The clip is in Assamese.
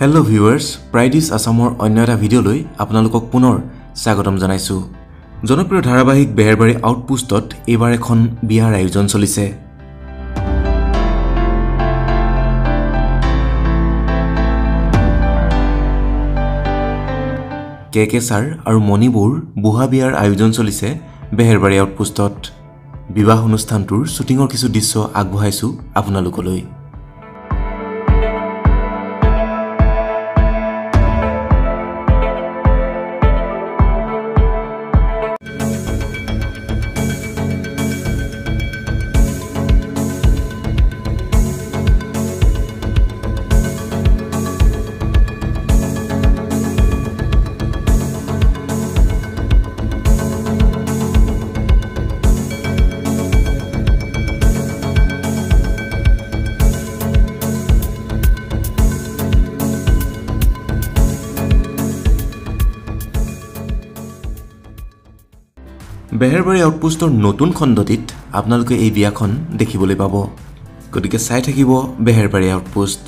Hello viewers, Pride's Assamor অন্য এটা ভিডিওলৈ আপোনালোকক পুনৰ স্বাগতম জনাইছো। জনপ্ৰিয় ধাৰাবাহিক বেহেৰবাৰী আউটপোষ্টত এবাৰ এখন বিয়াৰ আয়োজন চলিছে। কে স্যাৰ আৰু মনি বৌৰ বুহা বিয়াৰ আয়োজন চলিছে বেহেৰবাৰী আউটপোষ্টত। বিবাহ অনুষ্ঠানটোৰ শুটিংৰ কিছু দৃশ্য আগবঢ়াইছো আপোনালোকলৈ। বেহেৰবাৰী আউটপোষ্টৰ নতুন খণ্ডটিত আপোনালোকে এই বিয়াখন দেখিবলৈ পাব। গতিকে চাই থাকিব বেহেৰবাৰী আউটপোষ্ট।